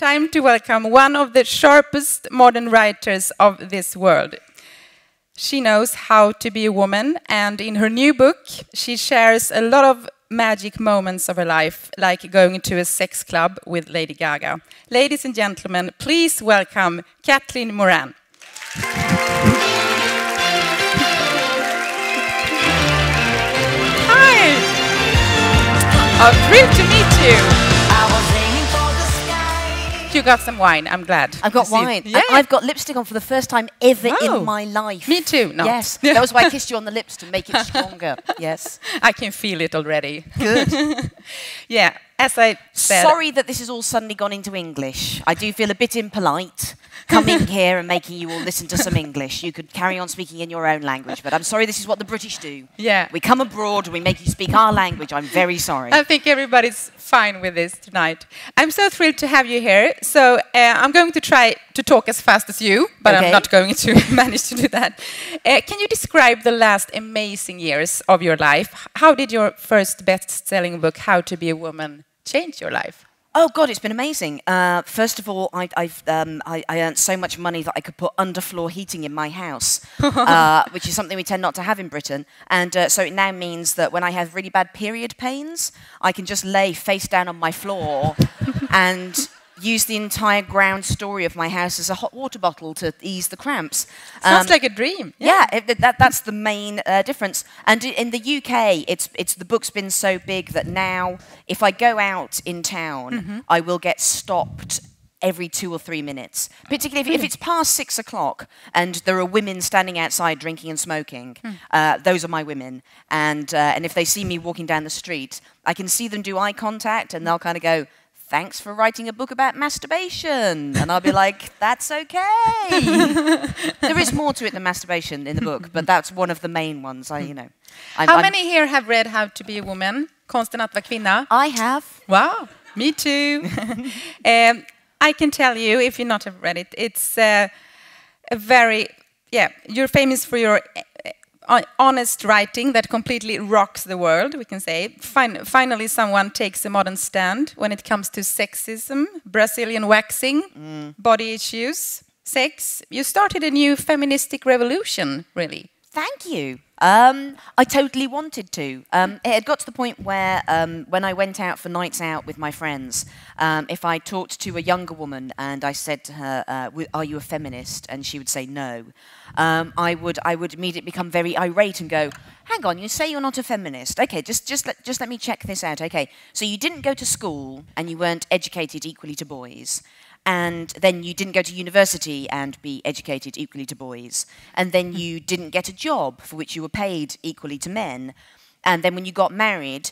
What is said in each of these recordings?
time to welcome one of the sharpest modern writers of this world. She knows how to be a woman, and in her new book, she shares a lot of magic moments of her life, like going to a sex club with Lady Gaga. Ladies and gentlemen, please welcome Kathleen Moran. Hi! Oh, thrilled to meet you. You got some wine, I'm glad. I've got wine. Yeah. I've got lipstick on for the first time ever in my life. Me too. No. Yes, that was why I kissed you on the lips to make it stronger. Yes. I can feel it already. Good. Yeah, as I said... Sorry that this has all suddenly gone into English. I do feel a bit impolite coming here and making you all listen to some English. You could carry on speaking in your own language, but I'm sorry, this is what the British do. Yeah. We come abroad and we make you speak our language. I'm very sorry. I think everybody's fine with this tonight. I'm so thrilled to have you here. So I'm going to try to talk as fast as you, but okay. I'm not going to manage to do that. Can you describe the last amazing years of your life? How did your first best-selling book, How to Be a Woman, change your life? Oh God, it's been amazing. First of all, I earned so much money that I could put underfloor heating in my house, which is something we tend not to have in Britain. And so it now means that when I have really bad period pains, I can just lay face down on my floor and use the entire ground story of my house as a hot water bottle to ease the cramps. Sounds like a dream. Yeah, that's the main difference. And in the UK, the book's been so big that now, if I go out in town, I will get stopped every 2 or 3 minutes. Particularly if it's past 6 o'clock and there are women standing outside drinking and smoking. Those are my women. And if they see me walking down the street, I can see them do eye contact and they'll kind of go, "Thanks for writing a book about masturbation." And I'll be like, "That's okay." There is more to it than masturbation in the book, but that's one of the main ones. How many here have read How to Be a Woman? Konsten att vara kvinna? I have. Wow, me too. I can tell you, if you not have read it, it's a very, you're famous for your honest writing that completely rocks the world, we can say. Finally, someone takes a modern stand when it comes to sexism, Brazilian waxing, body issues, sex. You started a new feministic revolution, really. Thank you. I totally wanted to. It had got to the point where when I went out for nights out with my friends, if I talked to a younger woman and I said to her, "Are you a feminist?" and she would say no, I would immediately become very irate and go, "Hang on, you say you're not a feminist? Okay, just let me check this out. Okay, so you didn't go to school and you weren't educated equally to boys." And then you didn't go to university and be educated equally to boys. And then you didn't get a job for which you were paid equally to men. And then when you got married,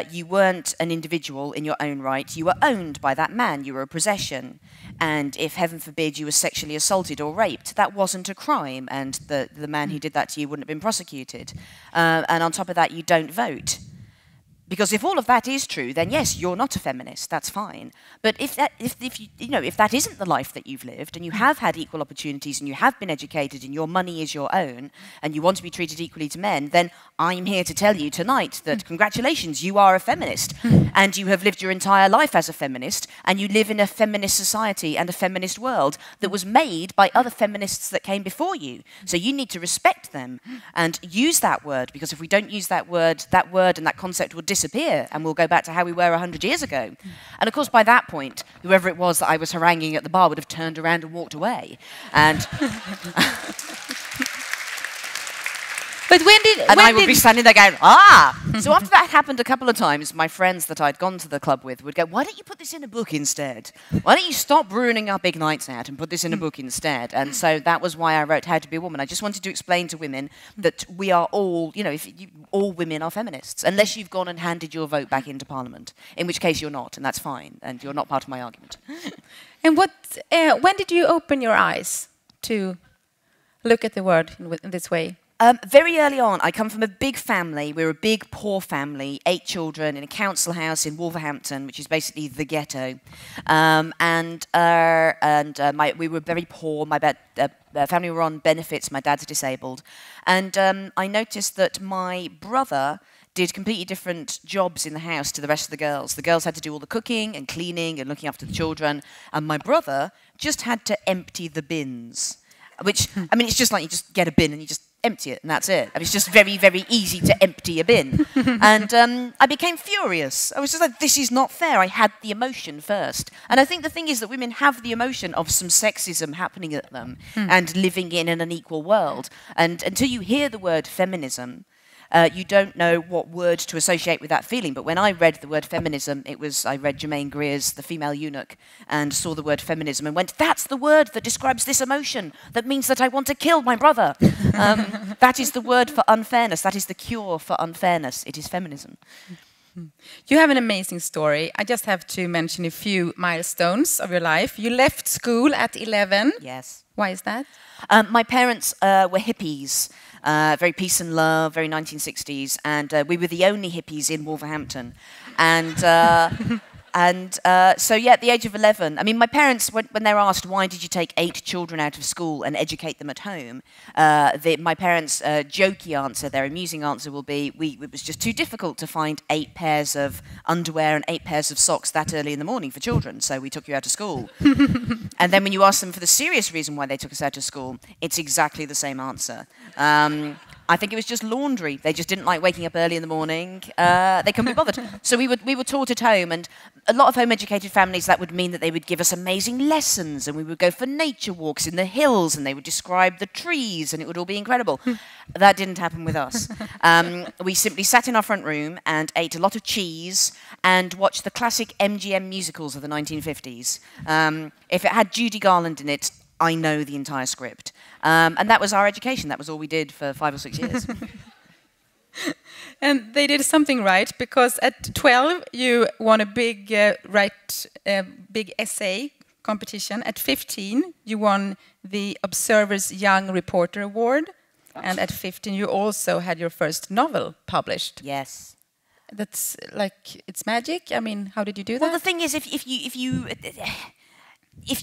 you weren't an individual in your own right. You were owned by that man. You were a possession. And if, heaven forbid, you were sexually assaulted or raped, that wasn't a crime. And the man who did that to you wouldn't have been prosecuted. And on top of that, you don't vote. Because if all of that is true, then yes, you're not a feminist. That's fine. But if that isn't the life that you've lived, and you have had equal opportunities, and you have been educated, and your money is your own, and you want to be treated equally to men, then I'm here to tell you tonight that congratulations, you are a feminist, and you have lived your entire life as a feminist, and you live in a feminist society and a feminist world that was made by other feminists that came before you. So you need to respect them and use that word, because if we don't use that word and that concept will disappear, and we'll go back to how we were 100 years ago. And of course, by that point, whoever it was that I was haranguing at the bar would have turned around and walked away. And But I would be standing there going, "Ah!" So after that happened a couple of times, my friends that I'd gone to the club with would go, "Why don't you put this in a book instead? Why don't you stop ruining our big nights out and put this in a book instead?" And so that was why I wrote How to Be a Woman. I just wanted to explain to women that we are all, all women are feminists, unless you've gone and handed your vote back into Parliament, in which case you're not, and that's fine, and you're not part of my argument. And when did you open your eyes to look at the world in this way? Very early on. I come from a big family. We're a big, poor family, 8 children in a council house in Wolverhampton, which is basically the ghetto. We were very poor. My family were on benefits. My dad's disabled. And I noticed that my brother did completely different jobs in the house to the rest of the girls. The girls had to do all the cooking and cleaning and looking after the children, and my brother just had to empty the bins. Which, I mean, it's just like you just get a bin and you just empty it, and that's it. I mean, it's just very, very easy to empty a bin. And I became furious. I was just like, this is not fair. I had the emotion first. And I think the thing is that women have the emotion of some sexism happening at them and living in an unequal world. And until you hear the word feminism, you don't know what word to associate with that feeling. But when I read the word feminism, I read Germaine Greer's The Female Eunuch and saw the word feminism and went, that's the word that describes this emotion. That means that I want to kill my brother. That is the word for unfairness. That is the cure for unfairness. It is feminism. You have an amazing story. I just have to mention a few milestones of your life. You left school at 11. Yes. Why is that? My parents were hippies, very peace and love, very 1960s, and we were the only hippies in Wolverhampton. So, yeah, at the age of 11, I mean, my parents, when they're asked, why did you take 8 children out of school and educate them at home, my parents' jokey answer, their amusing answer will be, it was just too difficult to find 8 pairs of underwear and 8 pairs of socks that early in the morning for children, so we took you out of school. And then when you ask them for the serious reason why they took us out of school, it's exactly the same answer. I think it was just laundry. They just didn't like waking up early in the morning. They couldn't be bothered. So we were taught at home, and a lot of home-educated families, that would mean that they would give us amazing lessons, and we would go for nature walks in the hills, and they would describe the trees, and it would all be incredible. That didn't happen with us. We simply sat in our front room and ate a lot of cheese and watched the classic MGM musicals of the 1950s. If it had Judy Garland in it, I know the entire script. And that was our education. That was all we did for 5 or 6 years. And they did something right, because at 12 you won a big big essay competition. At 15 you won the Observer's Young Reporter Award. And at 15 you also had your first novel published. Yes. That's like, it's magic. I mean, how did you do that? Well, the thing is, if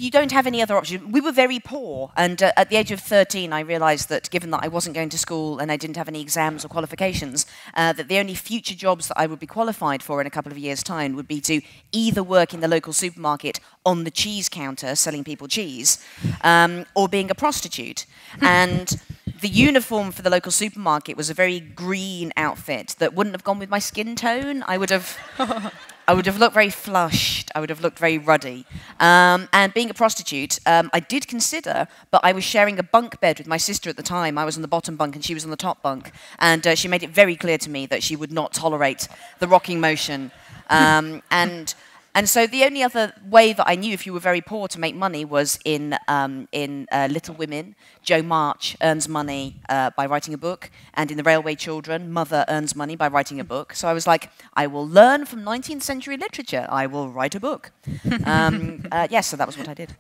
you don't have any other option, we were very poor, and at the age of 13 I realised that given that I wasn't going to school and I didn't have any exams or qualifications, that the only future jobs that I would be qualified for in a couple of years' time would be to either work in the local supermarket on the cheese counter selling people cheese, or being a prostitute. And the uniform for the local supermarket was a very green outfit that wouldn't have gone with my skin tone. I would have looked very flushed. I would have looked very ruddy. And being a prostitute, I did consider, but I was sharing a bunk bed with my sister at the time. I was on the bottom bunk and she was on the top bunk. And she made it very clear to me that she would not tolerate the rocking motion. And so the only other way that I knew, if you were very poor, to make money was in Little Women. Jo March earns money by writing a book, and in The Railway Children, Mother earns money by writing a book. So I was like, I will learn from 19th century literature. I will write a book. Yes, so that was what I did.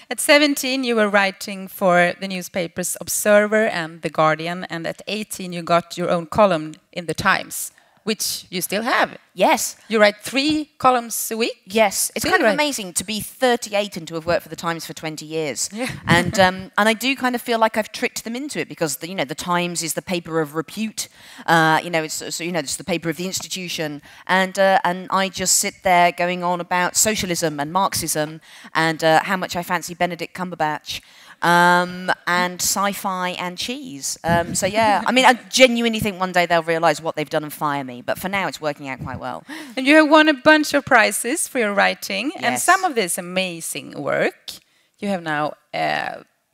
At 17, you were writing for the newspapers Observer and The Guardian, and at 18, you got your own column in The Times, which you still have. Yes. You write 3 columns a week? Yes. It's kind of amazing to be 38 and to have worked for The Times for 20 years. Yeah. And I do kind of feel like I've tricked them into it, because the Times is the paper of repute. It's the paper of the institution, and I just sit there going on about socialism and Marxism and how much I fancy Benedict Cumberbatch. And sci-fi and cheese. So yeah, I mean, I genuinely think one day they'll realise what they've done and fire me. But for now, it's working out quite well. And you have won a bunch of prizes for your writing. Yes. And some of this amazing work you have now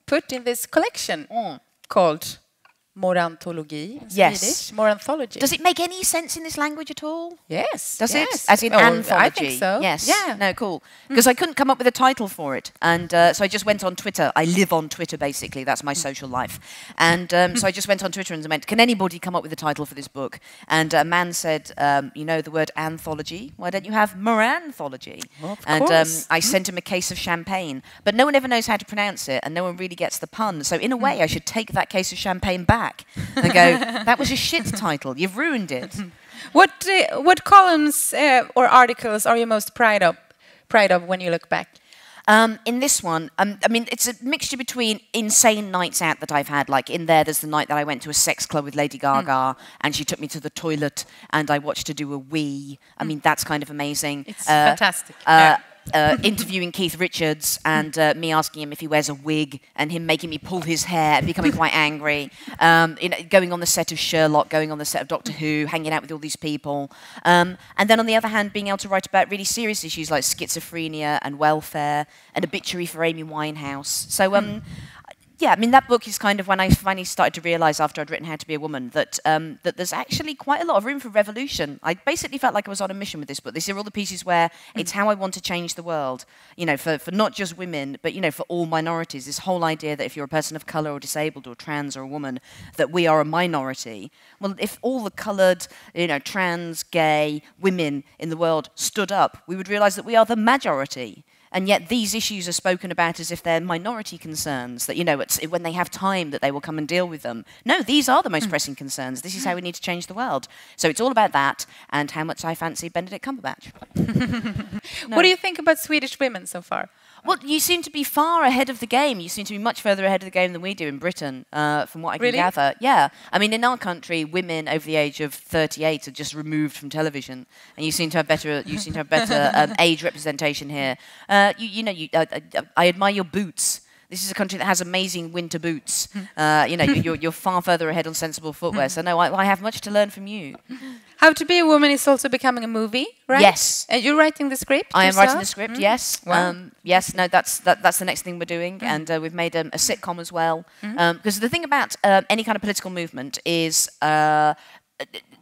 put in this collection called Morantology in Swedish. Moranthology. Does it make any sense in this language at all? Yes. Does it? As in anthology? I think so. Yes. Yeah. No, cool. Because I couldn't come up with a title for it. And so I just went on Twitter. I live on Twitter, basically. That's my social life. And so I just went on Twitter and went, can anybody come up with a title for this book? And a man said, you know the word anthology? Why don't you have Moranthology? Well, of course. I sent him a case of champagne. But no one ever knows how to pronounce it, and no one really gets the pun. So in a way, I should take that case of champagne back and go, that was a shit title. You've ruined it. What columns or articles are you most proud of when you look back? In this one, I mean, it's a mixture between insane nights out that I've had. Like in there's the night that I went to a sex club with Lady Gaga, and she took me to the toilet, and I watched her do a wee. I mean, that's kind of amazing. It's fantastic. Interviewing Keith Richards and me asking him if he wears a wig, and him making me pull his hair and becoming quite angry. You know, going on the set of Sherlock, going on the set of Doctor Who, hanging out with all these people. And then on the other hand, being able to write about really serious issues like schizophrenia and welfare, an obituary for Amy Winehouse. So yeah, I mean, that book is kind of when I finally started to realise after I'd written How to Be a Woman that that there's actually quite a lot of room for revolution. I basically felt like I was on a mission with this book. These are all the pieces where it's how I want to change the world, you know, for not just women, but, you know, for all minorities. This whole idea that if you're a person of colour or disabled or trans or a woman, that we are a minority. Well, if all the coloured, you know, trans, gay women in the world stood up, we would realise that we are the majority. And yet these issues are spoken about as if they're minority concerns, that, you know, it's when they have time that they will come and deal with them. No, these are the most pressing concerns. This is how we need to change the world. So it's all about that and how much I fancy Benedict Cumberbatch. No. What do you think about Swedish women so far? Well, you seem to be far ahead of the game. You seem to be much further ahead of the game than we do in Britain, from what I can gather. Yeah. I mean, in our country, women over the age of 38 are just removed from television, and you seem to have better. You seem to have better age representation here. I admire your boots. This is a country that has amazing winter boots. You know, you're far further ahead on sensible footwear. So no, I have much to learn from you. How to Be a Woman is also becoming a movie, right? Yes. And you're writing the script? I am writing the script, yes. Wow. Yes, no, that's the next thing we're doing. And we've made a sitcom as well. Because the thing about any kind of political movement is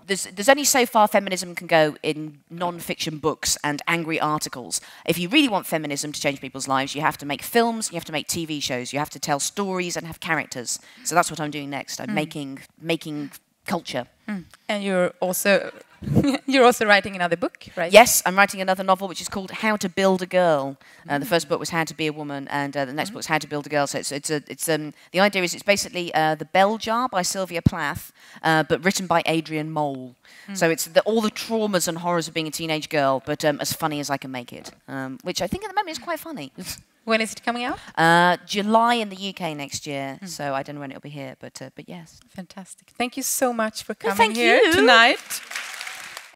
there's only so far feminism can go in non-fiction books and angry articles. If you really want feminism to change people's lives, you have to make films, you have to make TV shows, you have to tell stories and have characters. So that's what I'm doing next. I'm making culture. And you're also writing another book, right? Yes, I'm writing another novel which is called How to Build a Girl. The first book was How to Be a Woman, and the next book is How to Build a Girl. So the idea is it's basically The Bell Jar by Sylvia Plath, but written by Adrian Mole. So it's all the traumas and horrors of being a teenage girl, but as funny as I can make it, which I think at the moment is quite funny. When is it coming out? July in the UK next year, so I don't know when it'll be here, but yes. Fantastic. Thank you so much for coming thank here you. tonight.